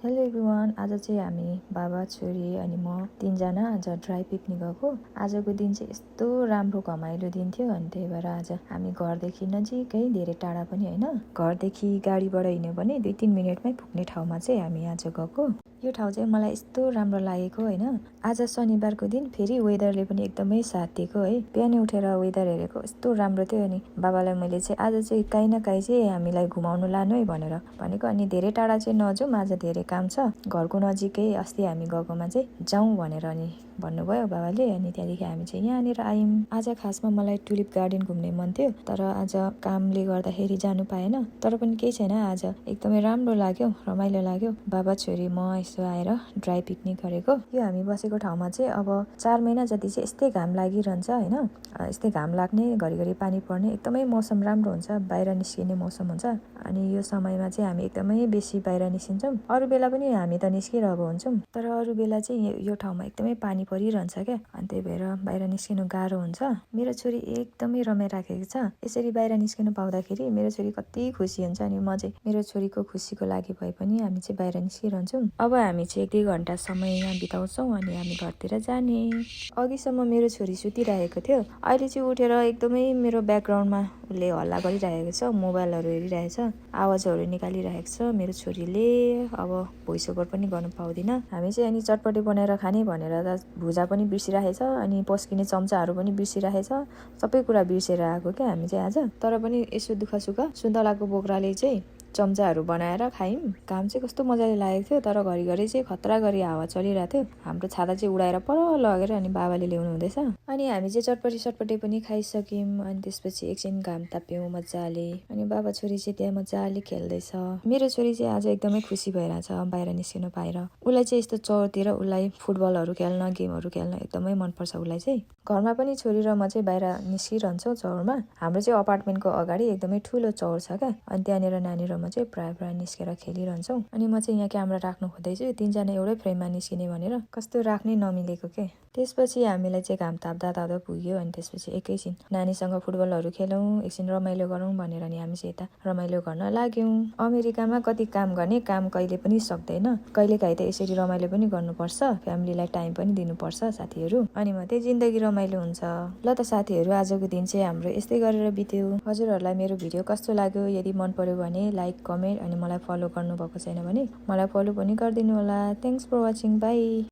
Hello everyone, आज चाहिँ हामी बाबा छोरी अनि म तीनजना आज ड्राई पिकनिक गएको। आजको दिन चाहिँ यस्तो राम्रो घमाइलो दिन थियो अनि त्यही भएर आज हामी घरदेखि नजिकै, धेरै टाढा पनि होइन, घरदेखि गाडीबाट हिँड्यो भने 2-3 मिनटमै पुग्ने ठाउँमा चाहिँ हामी आज गएको। यो ठाउँ चाहिँ मलाई यस्तो राम्रो लागेको होइन। आज शनिबारको दिन फेरि वेदरले पनि एकदमै साथ दिएको है। बिहानै उठेर वेदर हेरेको यस्तो राम्रो थियो अनि बाबालाई मैले चाहिँ आज चाहिँ काहीँ न काहीँ चाहिँ हामीलाई घुमाउनु लानु है भनेर भनेको। अनि धेरै टाढा चाहिँ नजाउँ, आज धेरै काम छ, घरको नजिकै अस्ति हामी गएकोमा चाहिँ जाउँ भनेर अनि भन्नुभयो बाबाले। अनि त्यहाँदेखि हामी चाहिँ यहाँनिर आयौँ। आज खासमा मलाई टुलिप गार्डन घुम्ने मन थियो, तर आज कामले गर्दाखेरि जानु पाएन। तर पनि केही छैन, आज एकदमै राम्रो लाग्यो, रमाइलो लाग्यो। बाबा छोरी म यसो आएर ड्राई पिकनिक गरेको। यो हामी बसेको ठाउँमा चाहिँ अब 4 महिना जति चाहिँ यस्तै घाम लागिरहन्छ होइन। यस्तै घाम लाग्ने, घरिघरि पानी पर्ने, एकदमै मौसम राम्रो हुन्छ, बाहिर निस्किने मौसम हुन्छ। अनि यो समयमा चाहिँ हामी एकदमै बेसी बाहिर निस्किन्छौँ। अरू बेला पनि हामी त निस्किरहेको हुन्छौँ, तर अरू बेला चाहिँ यो ठाउँमा एकदमै पानी परिरहन्छ क्या। अनि त्यही भएर बाहिर निस्किनु गाह्रो हुन्छ। मेरो छोरी एकदमै रमाइराखेको छ। यसरी बाहिर निस्किनु पाउँदाखेरि मेरो छोरी कति खुसी हुन्छ। अनि म चाहिँ मेरो छोरीको खुसीको लागि भए पनि हामी चाहिँ बाहिर निस्किरहन्छौँ। अब हामी चाहिँ 1-2 घन्टा समय यहाँ बिताउँछौँ अनि हामी घरतिर जाने। अघिसम्म मेरो छोरी सुतिरहेको थियो, अहिले चाहिँ उठेर एकदमै मेरो ब्याकग्राउन्डमा उसले हल्ला गरिरहेको छ, मोबाइलहरू हेरिरहेछ, आवाजहरू निकालिरहेको छ मेरो छोरीले। अब भोइस ओभर पनि गर्नु पाउँदिनँ। हामी चाहिँ अनि चटपटे बनाएर खाने भनेर त भुजा पनि बिर्सिरहेछ अनि पस्किने चम्चाहरू पनि बिर्सिरहेछ, सबै कुरा बिर्सेर आएको क्या हामी चाहिँ आज। तर पनि यसो दुःख सुख सुन्तलाको बोक्राले चाहिँ चम्चाहरू बनाएर खायौँ। घाम चाहिँ कस्तो मजाले लागेको थियो, तर घरिघरि चाहिँ खतरा गरी हावा चलिरहेको थियो। हाम्रो छाता चाहिँ उडाएर पर लगेर अनि बाबाले ल्याउनु हुँदैछ। अनि हामी चाहिँ चटपटे पनि खाइसक्यौँ। अनि त्यसपछि एकछिन घाम ताप्यौँ मजाले। अनि बाबा छोरी चाहिँ त्यहाँ मजाले खेल्दैछ। मेरो छोरी चाहिँ आज एकदमै खुसी भइरहेछ बाहिर निस्किनु पाएर। उसलाई चाहिँ यस्तो चौरतिर उसलाई फुटबलहरू खेल्न, गेमहरू खेल्न एकदमै मनपर्छ उसलाई चाहिँ। घरमा पनि छोरी र म चाहिँ बाहिर निस्किरहन्छौँ चौरमा। हाम्रो चाहिँ अपार्टमेन्टको अगाडि एकदमै ठुलो चौर छ क्या। अनि त्यहाँनिर नानी र म चाहिँ प्रायः निस्केर खेलिरहन्छौँ। अनि म चाहिँ यहाँ क्यामेरा राख्नु खोज्दैछु, तीनजना एउटै फ्रेममा निस्किने भनेर, कस्तो राख्नै नमिलेको के। त्यसपछि हामीलाई चाहिँ घाम ताप्दा पुग्यो। अनि त्यसपछि एकैछिन नानीसँग फुटबलहरू खेलौँ, एकछिन रमाइलो गरौँ भनेर अनि हामी चाहिँ यता रमाइलो गर्न लाग्यौँ। अमेरिकामा कति काम गर्ने, काम कहिले पनि सक्दैन, कहिलेकाहीँ त यसरी रमाइलो पनि गर्नुपर्छ, फ्यामिलीलाई टाइम पनि दिनुपर्छ साथीहरू, अनि मात्रै जिन्दगी रमाइलो हुन्छ। ल त साथीहरू, आजको दिन चाहिँ हाम्रो यस्तै गरेर बित्यो। हजुरहरूलाई मेरो भिडियो कस्तो लाग्यो, यदि मन पर्यो भने लाइक, कमेन्ट अनि मलाई फलो गर्नुभएको छैन भने मलाई फलो पनि गरिदिनु होला। Thanks for watching, by.